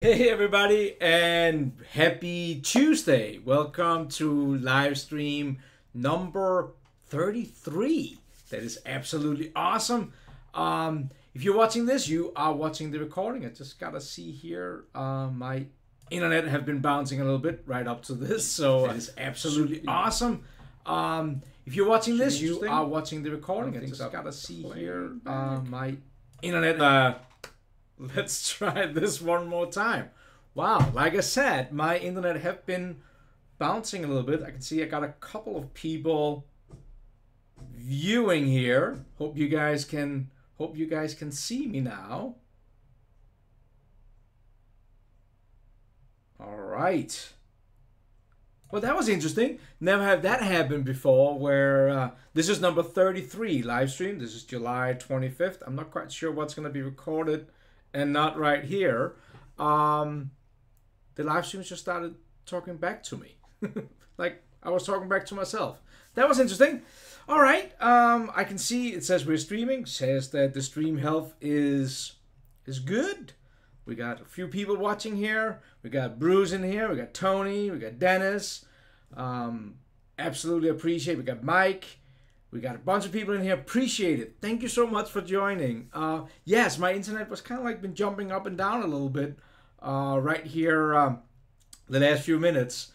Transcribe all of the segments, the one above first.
Hey everybody, and happy Tuesday. Welcome to live stream number 33. That is absolutely awesome. If you're watching this, you are watching the recording. I just gotta see here. My internet have been bouncing a little bit right up to this, so that is absolutely awesome. If you're watching this, you are watching the recording. I just gotta see here. My internet. Let's try this one more time. Wow, like I said, my internet have been bouncing a little bit. I can see I got a couple of people viewing here. Hope you guys can see me now. All right. Well, that was interesting. Never had that happen before where this is number 33 live stream. This is July 25th. I'm not quite sure what's going to be recorded and not right here. The live stream just started talking back to me. Like I was talking back to myself. That was interesting. All right. I can see it says we're streaming. Says that the stream health is good. We got a few people watching here. We got Bruce in here. We got Tony. We got Dennis. Absolutely appreciate. We got Mike. We got a bunch of people in here. Appreciate it. Thank you so much for joining. Yes, my internet was kind of like been jumping up and down a little bit right here the last few minutes.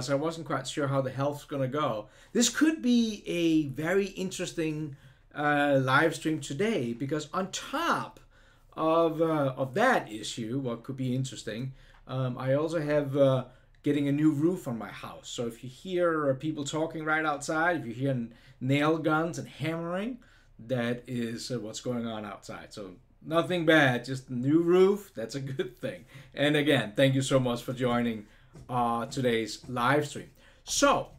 So I wasn't quite sure how the health's going to go. This could be a very interesting live stream today because on top of that issue, what could be interesting, I also have getting a new roof on my house. So if you hear people talking right outside, if you hear nail guns and hammering, that is what's going on outside. So nothing bad, just a new roof. That's a good thing. And again, thank you so much for joining today's live stream. So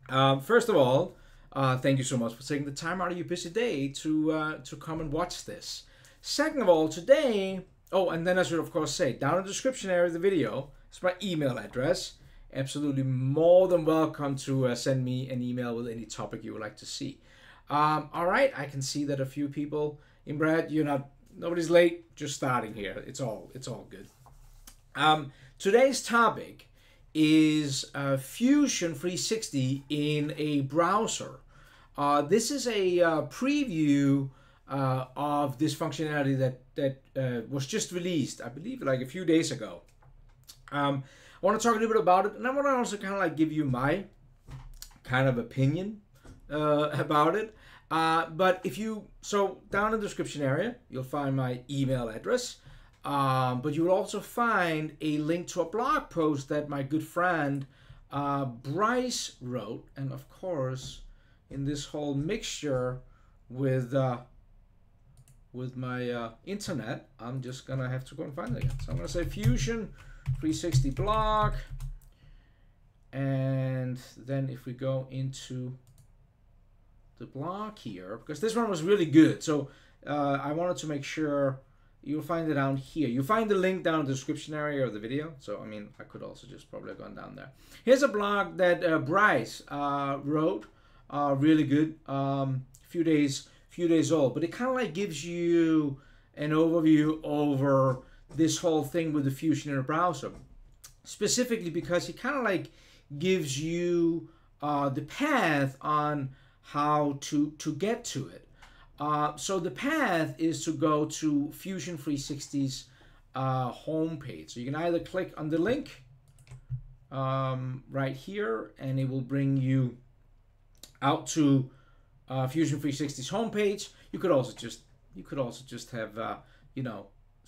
first of all, thank you so much for taking the time out of your busy day to come and watch this. Second of all, today, and then I should of course say, down in the description area of the video, it's my email address. Absolutely more than welcome to send me an email with any topic you would like to see. All right, I can see that a few people in Brad, nobody's late, just starting here. It's all good. Today's topic is Fusion 360 in a browser. This is a preview of this functionality that was just released, I believe, like a few days ago. I want to talk a little bit about it, and I want to also kind of like give you my kind of opinion about it. But so down in the description area, you'll find my email address. But you will also find a link to a blog post that my good friend Bryce wrote. And of course, in this whole mixture with my internet, I'm just gonna have to go and find it again. So I'm gonna say Fusion 360 blog, and then if we go into the blog here, because this one was really good, so I wanted to make sure you'll find it down here. You find the link down in the description area of the video. So I mean, I could also just probably have gone down there. Here's a blog that Bryce wrote, really good, few days old, but it kind of like gives you an overview over this whole thing with the Fusion in a browser, specifically because he kind of like gives you the path on how to get to it. So the path is to go to Fusion 360's homepage. So you can either click on the link right here, and it will bring you out to Fusion 360's homepage. You could also just have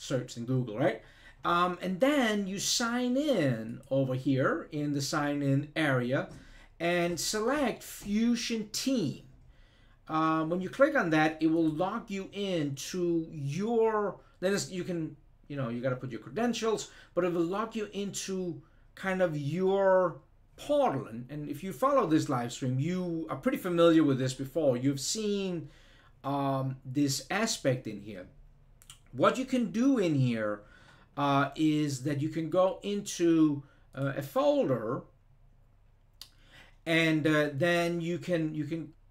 search in Google, right? And then you sign in over here in the sign in area and select Fusion Team. When you click on that, it will log you into your, then you can, you got to put your credentials, but it will log you into kind of your portal. And if you follow this live stream, you are pretty familiar with this before. You've seen this aspect in here. What you can do in here is that you can go into a folder, and then you can,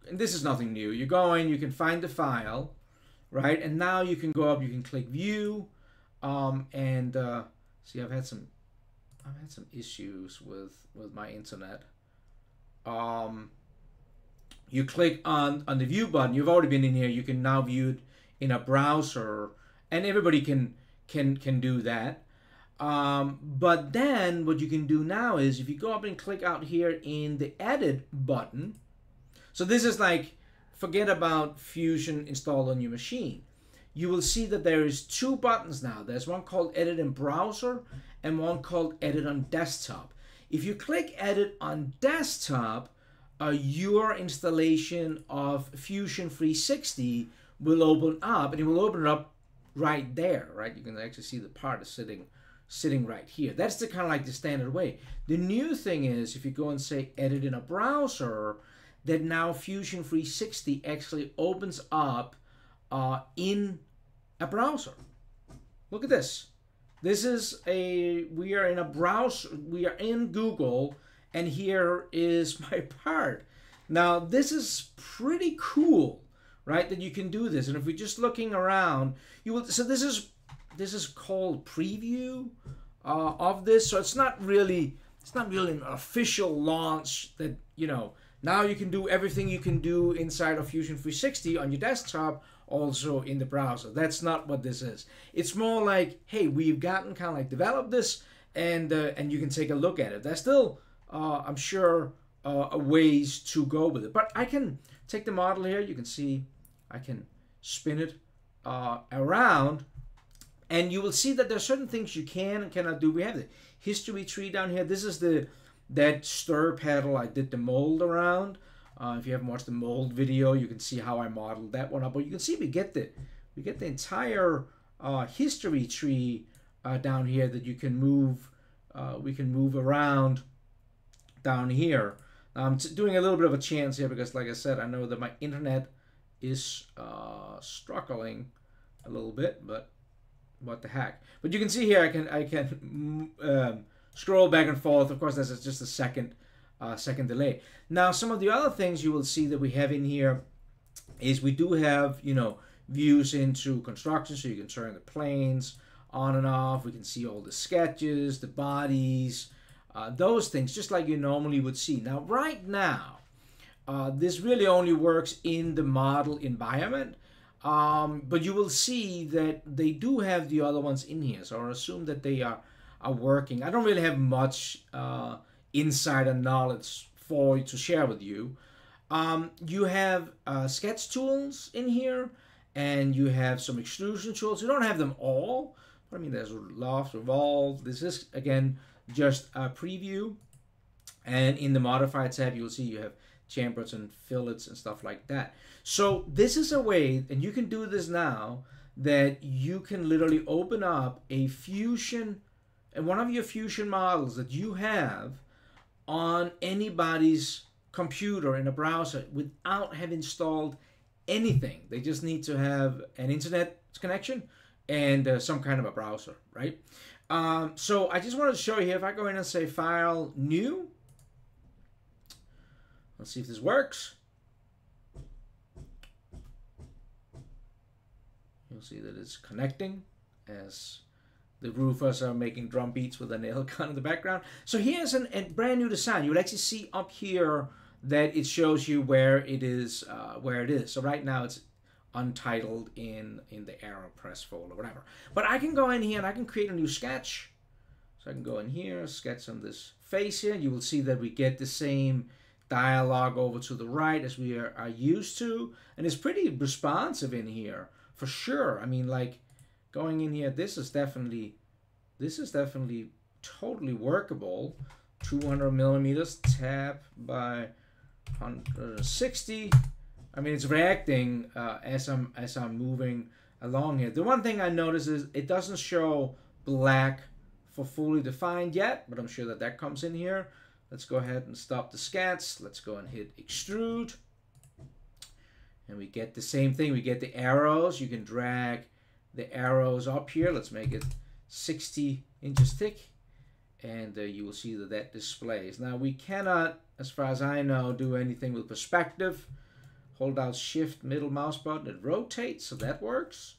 and this is nothing new. You go in, you can find the file, right? And now you can go up, you can click view, and See, I've had some issues with my internet. You click on the view button. You've already been in here. You can now view it in a browser, and everybody can do that. But then what you can do now is if you go up and click out here in the edit button. So this is like, forget about Fusion installed on your machine. You will see that there is two buttons now. There's one called edit in browser and one called edit on desktop. If you click edit on desktop, your installation of Fusion 360 will open up, and it will open it up right there, right? You can actually see the part is sitting right here. That's the kind of like the standard way. The new thing is if you go and say edit in a browser, that now Fusion 360 actually opens up in a browser. Look at this. This is we are in a browser, we are in Google, and here is my part. Now this is pretty cool, right? That you can do this. And if we're just looking around, you will, so this is called preview of this. So it's not really an official launch that, you know, now you can do everything you can do inside of Fusion 360 on your desktop, also in the browser. That's not what this is. It's more like, hey, we've gotten kind of like developed this, and you can take a look at it. There's still, I'm sure, ways to go with it. But I can take the model here. You can see I can spin it around, and you will see that there are certain things you can and cannot do. We have the history tree down here. This is that stir pedal I did the mold around. If you haven't watched the mold video, you can see how I modeled that one up. But you can see we get the entire history tree down here that you can move. We can move around down here. I'm doing a little bit of a chance here because, like I said, I know that my internet is struggling a little bit, but what the heck. But you can see here I can scroll back and forth. Of course, that's just a second delay. Now, some of the other things you will see that we have in here is we do have, you know, views into construction, so you can turn the planes on and off. We can see all the sketches, the bodies, those things, just like you normally would see. Now, right now, this really only works in the model environment, but you will see that they do have the other ones in here, so I assume that they are working. I don't really have much insider knowledge for you to share with you. You have sketch tools in here, and you have some extrusion tools. You don't have them all, but I mean, there's loft, revolve. This is, again, just a preview. And in the modified tab, you will see you have chambers and fillets and stuff like that. So this is a way, and you can do this now, that you can literally open up a Fusion, and one of your Fusion models that you have on anybody's computer in a browser without having installed anything. They just need to have an internet connection and some kind of a browser, right? So I just wanted to show you here. If I go in and say File, New, let's see if this works. You'll see that it's connecting as the roofers are making drum beats with a nail gun in the background. So here's a brand new design. You would actually see up here that it shows you where it is. So right now it's untitled in the AeroPress folder, whatever. But I can go in here and I can create a new sketch. So I can go in here, sketch on this face here. You will see that we get the same dialogue over to the right as we are used to, and it's pretty responsive in here for sure. I mean, like, going in here, this is definitely totally workable. 200 millimeters, tab by 160. I mean, it's reacting as I'm moving along here. The one thing I notice is it doesn't show black for fully defined yet, but I'm sure that comes in here. Let's go ahead and stop the sketch. Let's go and hit extrude, and we get the same thing. We get the arrows. You can drag the arrows up here. Let's make it 60 inches thick, and you will see that displays. Now, we cannot, as far as I know, do anything with perspective. Hold out Shift middle mouse button, it rotates, so that works.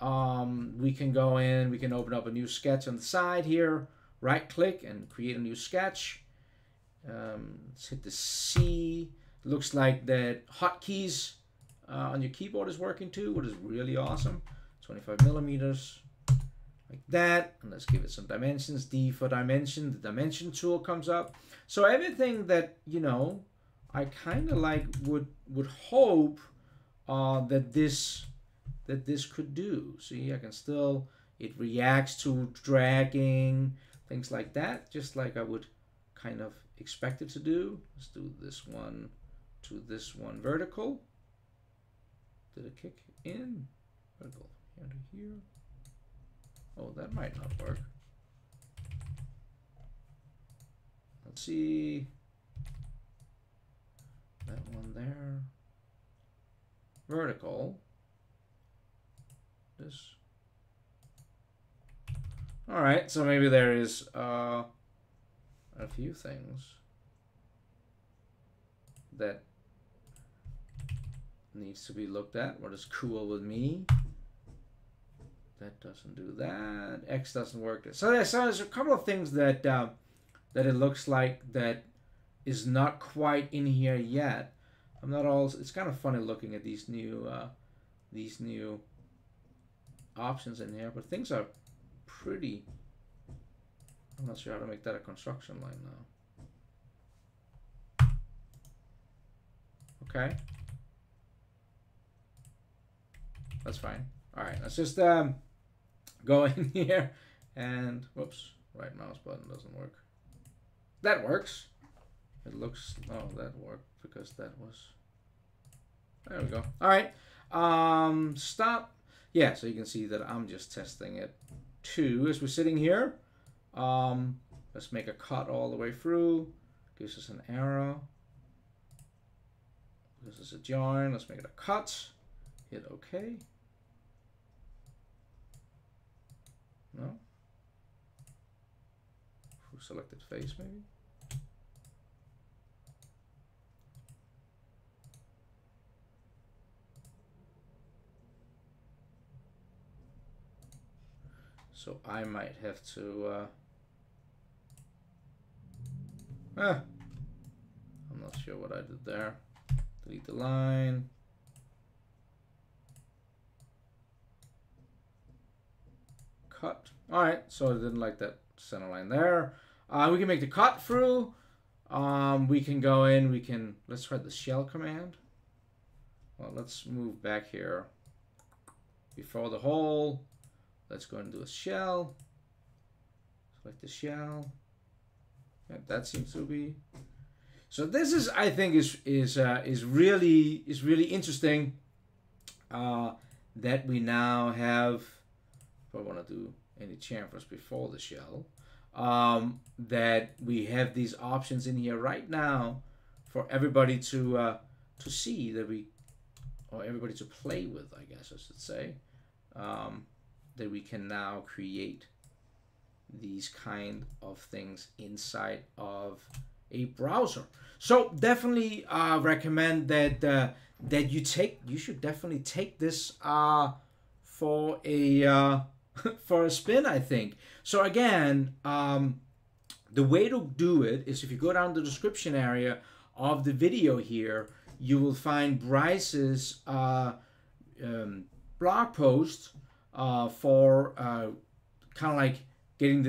we can go in, we can open up a new sketch on the side here, right click and create a new sketch. Let's hit the C. Looks like that hotkeys on your keyboard is working too, which is really awesome. 25 millimeters, like that. And let's give it some dimensions. D for dimension. The dimension tool comes up. So everything that, you know, I kind of like would hope that this could do. See, I can still, it reacts to dragging, things like that, just like I would kind of expect it to do. Let's do this one to this one vertical. Did it kick in? Vertical here to here. Oh, that might not work. Let's see. That one there. Vertical. This. All right, so maybe there is a few things that needs to be looked at. What is cool with me? That doesn't do that. X doesn't work. So there's a couple of things that that it looks like that is not quite in here yet. I'm not all. It's kind of funny looking at these new options in here, but things are pretty. I'm not sure how to make that a construction line now. Okay. That's fine. All right, let's just go in here and whoops, right mouse button doesn't work. That works. It looks, oh, that worked because that was, there we go. All right, stop. Yeah, so you can see that I'm just testing it too as we're sitting here. Let's make a cut all the way through. Gives us an arrow. This is a join. Let's make it a cut. Hit OK. No? Selected face maybe? So I might have to I'm not sure what I did there. Delete the line. Cut. All right, so I didn't like that center line there. We can make the cut through. We can go in, let's try the shell command. Well, let's move back here before the hole. Let's go and do a shell. Select the shell. Yeah, that seems to be. So this is, I think, is really interesting. That we now have. If I want to do any chamfers before the shell, that we have these options in here right now for everybody to see that or everybody to play with, I guess I should say, that we can now create these kind of things inside of a browser. So definitely recommend that that you should definitely take this for a for a spin, I think. So again, the way to do it is if you go down the description area of the video here, you will find Bryce's blog post for kind of like getting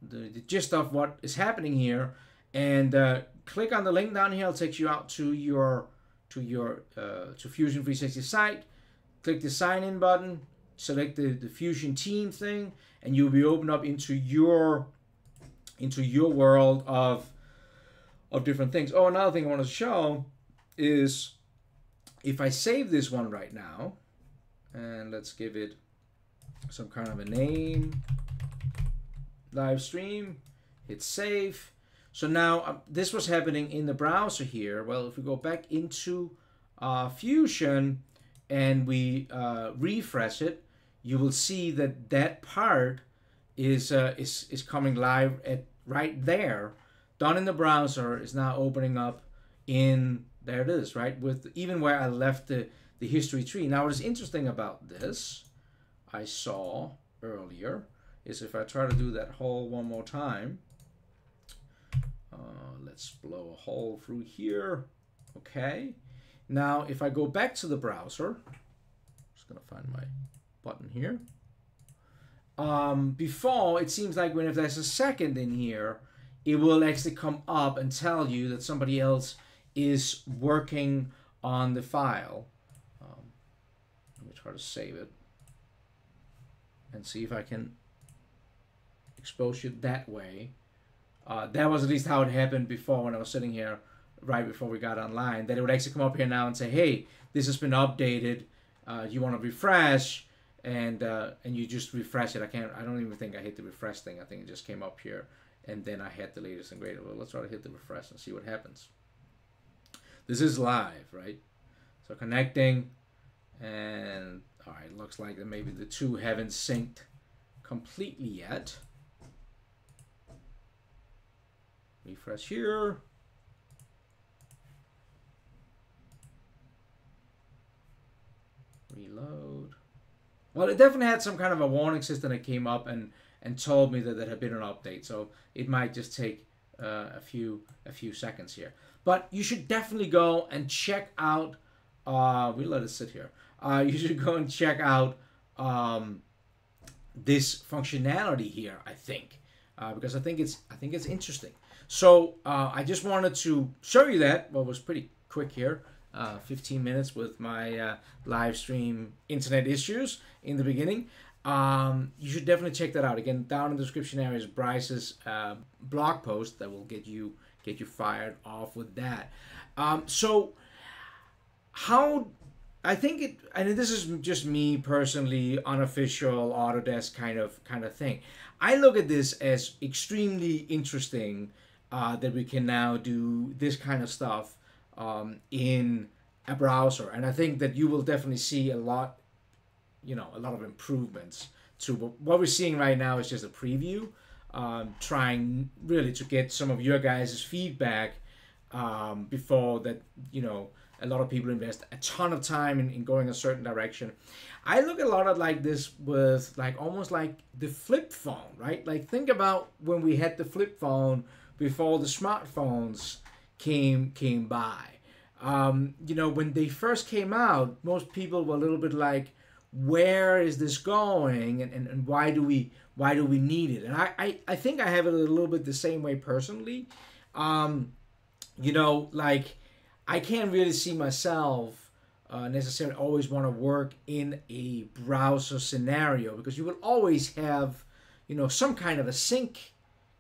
the gist of what is happening here, and click on the link down here. It'll take you out to your to Fusion 360 site. Click the sign in button, select the Fusion team thing, and you'll be opened up into your world of different things. Oh, another thing I want to show is if I save this one right now, and let's give it some kind of a name, live stream, hit save. So now this was happening in the browser here. Well, if we go back into Fusion and we refresh it, you will see that that part is coming live at right there, done in the browser, is now opening up in, there it is, right, with even where I left the history tree. Now what is interesting about this, I saw earlier is if I try to do that hole one more time. Let's blow a hole through here. Okay. Now, if I go back to the browser, I'm just going to find my button here. Before, it seems like when if there's a second in here, it will actually come up and tell you that somebody else is working on the file. Let me try to save it and see if I can expose it that way. That was at least how it happened before when I was sitting here right before we got online, that it would actually come up here now and say, hey, this has been updated. You want to refresh, and you just refresh it. I don't even think I hit the refresh thing. I think it just came up here, and then I hit the latest and greatest. Well, let's try to hit the refresh and see what happens. This is live, right? So connecting, and all right, looks like that maybe the two haven't synced completely yet. Refresh here. Reload. Well, it definitely had some kind of a warning system that came up and told me that there had been an update. So it might just take a few seconds here. But you should definitely go and check out. We let it sit here. You should go and check out this functionality here. I think because I think it's interesting. So I just wanted to show you that. Well, it was pretty quick here. 15 minutes with my live stream internet issues in the beginning. You should definitely check that out. Again, down in the description area is Bryce's blog post that will get you fired off with that. So how I think it, and this is just me personally, unofficial Autodesk kind of thing. I look at this as extremely interesting that we can now do this kind of stuff in a browser, and I think that you will definitely see a lot of improvements to what we're seeing right now. Is just a preview, trying really to get some of your guys' feedback before that. A lot of people invest a ton of time in going a certain direction. I look a lot at like this with almost like the flip phone, right? Like think about when we had the flip phone before the smartphones came by. When they first came out, most people were a little bit like, where is this going, and why do we need it? And I think I have it a little bit the same way personally. I can't really see myself necessarily always want to work in a browser scenario, because you will always have some kind of a sync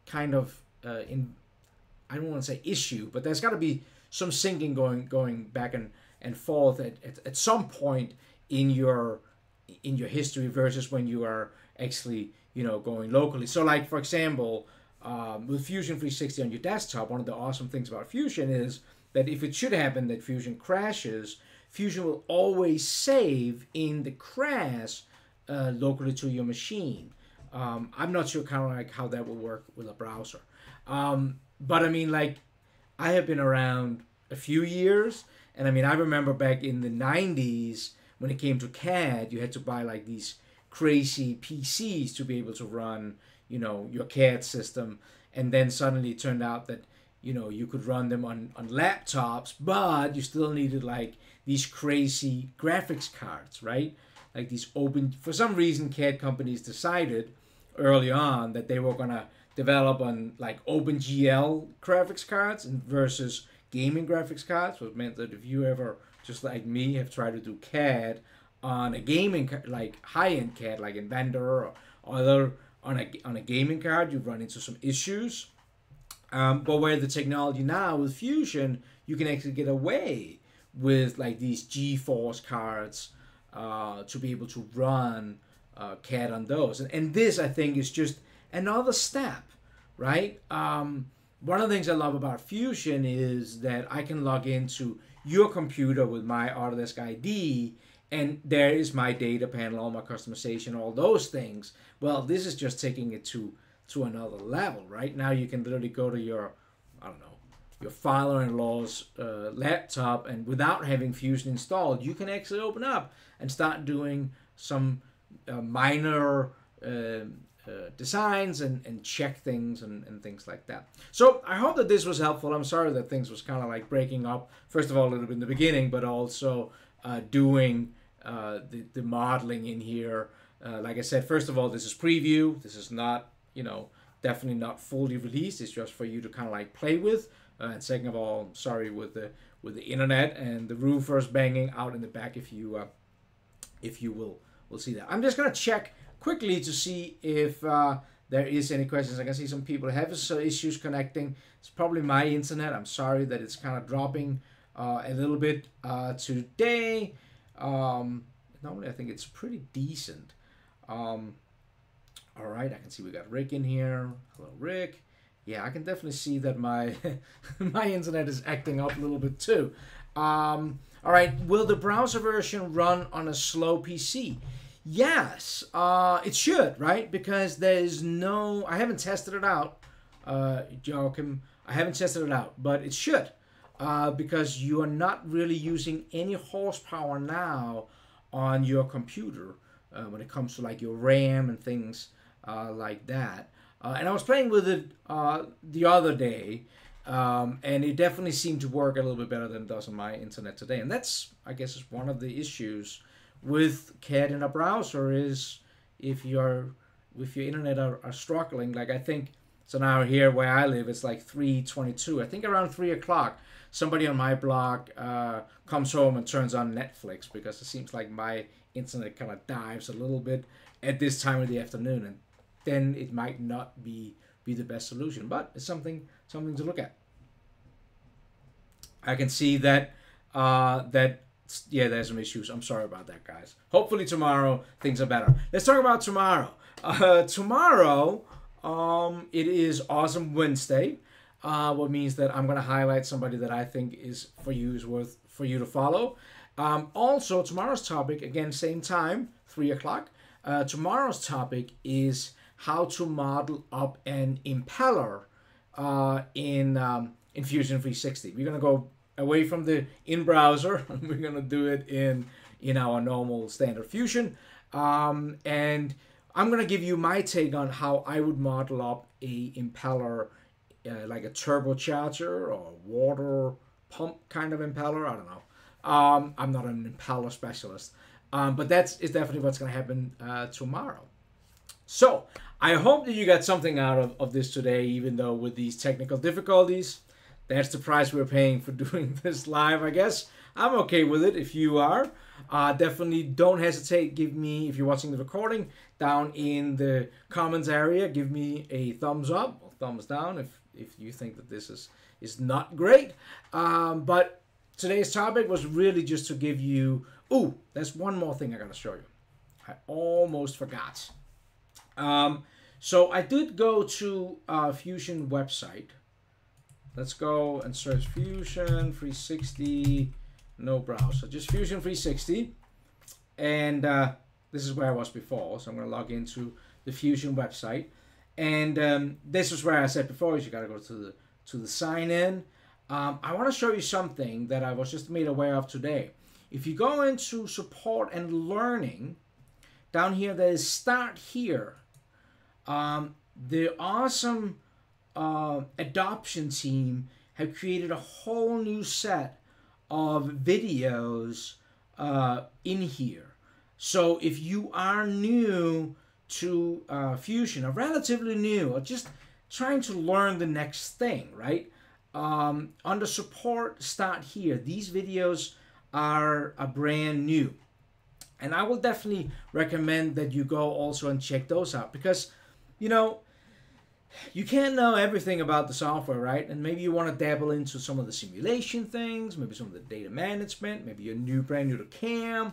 kind of I don't want to say issue, but there's got to be some syncing going back and forth at some point in your history versus when you are actually going locally. So like for example, with Fusion 360 on your desktop, one of the awesome things about Fusion is that if it should happen that Fusion crashes, Fusion will always save in the crash locally to your machine. I'm not sure kind of like how that will work with a browser. But I mean, like, I have been around a few years, and I mean, I remember back in the 90s when it came to CAD, you had to buy like these crazy PCs to be able to run, your CAD system, and then suddenly it turned out that, you could run them on laptops, but you still needed like these crazy graphics cards, right? Like these for some reason, CAD companies decided early on that they were gonna develop on like OpenGL graphics cards versus gaming graphics cards, which meant that if you ever, just like me, have tried to do CAD on a gaming, like high-end CAD, like Inventor or other on a gaming card, you run into some issues. But where the technology now with Fusion, you can actually get away with like these GeForce cards to be able to run CAD on those. And this, I think, is just another step, right? One of the things I love about Fusion is that I can log into your computer with my Autodesk ID, and there is my data panel, all my customization, all those things. Well, this is just taking it to another level, right? Now you can literally go to your, your father-in-law's laptop, and without having Fusion installed, you can actually open up and start doing some minor designs and check things and things like that. So I hope that this was helpful. I'm sorry that things was kind of like breaking up. First of all, a little bit in the beginning, but also doing the modeling in here. Like I said, first of all, this is preview. This is not, definitely not fully released. It's just for you to kind of like play with. And second of all, sorry with the internet and the roofers banging out in the back. If you will see that. I'm just gonna check quickly to see if there is any questions. I can see some people have issues connecting. It's probably my internet. I'm sorry that it's kind of dropping a little bit today. Normally I think it's pretty decent. All right, I can see we got Rick in here. Hello, Rick. Yeah, I can definitely see that my my internet is acting up a little bit too. All right, will the browser version run on a slow PC? Yes, it should, right? Because there's no, I haven't tested it out, Joachim. I haven't tested it out, but it should, because you are not really using any horsepower now on your computer when it comes to like your RAM and things like that. And I was playing with it the other day, and it definitely seemed to work a little bit better than it does on my internet today. And that's, I guess, is one of the issues with CAD in a browser is if your internet are struggling. Like I think so now here where I live, it's like 3:22. I think around 3 o'clock, somebody on my block comes home and turns on Netflix because it seems like my internet kind of dives a little bit at this time of the afternoon, and then it might not be the best solution, but it's something to look at. I can see that yeah, there's some issues. I'm sorry about that, guys. Hopefully tomorrow things are better. Let's talk about tomorrow. Tomorrow, it is Awesome Wednesday, what means that I'm gonna highlight somebody that I think is worth for you to follow. Also, tomorrow's topic, again, same time, 3 o'clock. Tomorrow's topic is how to model up an impeller in Fusion 360. We're gonna go away from the in-browser, and we're gonna do it in our normal standard Fusion. And I'm gonna give you my take on how I would model up a impeller, like a turbocharger or water pump kind of impeller. I don't know. I'm not an impeller specialist, but is definitely what's gonna happen tomorrow. So I hope that you got something out of this today, even though with these technical difficulties. That's the price we're paying for doing this live, I guess. I'm okay with it if you are. Definitely don't hesitate. Give me, if you're watching the recording, down in the comments area, give me a thumbs up or thumbs down if you think that this is not great. But today's topic was really just to give you... Ooh, there's one more thing I got to show you. I almost forgot. So I did go to Fusion website. Let's go and search Fusion 360, no browser, just Fusion 360. And this is where I was before, so I'm going to log into the Fusion website. And this is where I said before, you got to go to the sign in. I want to show you something that I was just made aware of today. If you go into support and learning, down here there is start here. The awesome adoption team have created a whole new set of videos in here. So if you are new to Fusion, or relatively new, or just trying to learn the next thing, right? Under support, start here. These videos are brand new. And I will definitely recommend that you go also and check those out because, you can't know everything about the software, right? And maybe you want to dabble into some of the simulation things, maybe some of the data management, maybe you're brand new to CAM.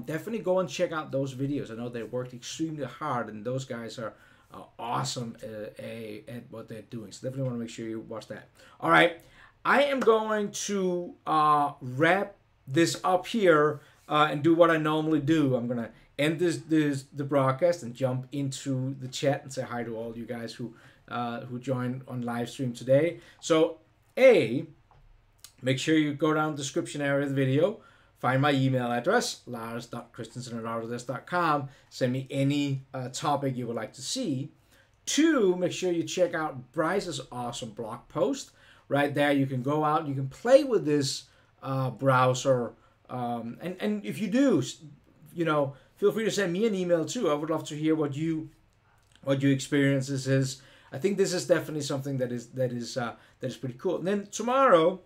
Definitely go and check out those videos. I know they worked extremely hard, and those guys are awesome at what they're doing. So definitely want to make sure you watch that. All right, I am going to wrap this up here and do what I normally do. I'm gonna end the broadcast and jump into the chat and say hi to all you guys who joined on live stream today. So make sure you go down the description area of the video, find my email address, lars.christensen@autodesk.com. Send me any topic you would like to see. 2, make sure you check out Bryce's awesome blog post. Right there, you can go out, you can play with this browser. And if you do, feel free to send me an email too. I would love to hear what your experiences is. I think this is definitely something that is pretty cool. And then tomorrow,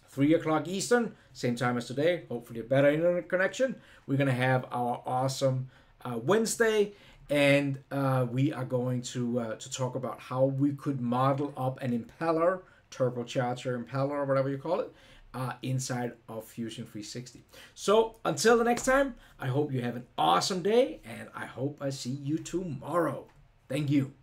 3 o'clock Eastern, same time as today, hopefully a better internet connection, we're going to have our awesome Wednesday, and we are going to talk about how we could model up an impeller, turbocharger impeller, or whatever you call it, inside of Fusion 360. So until the next time, I hope you have an awesome day, and I hope I see you tomorrow. Thank you.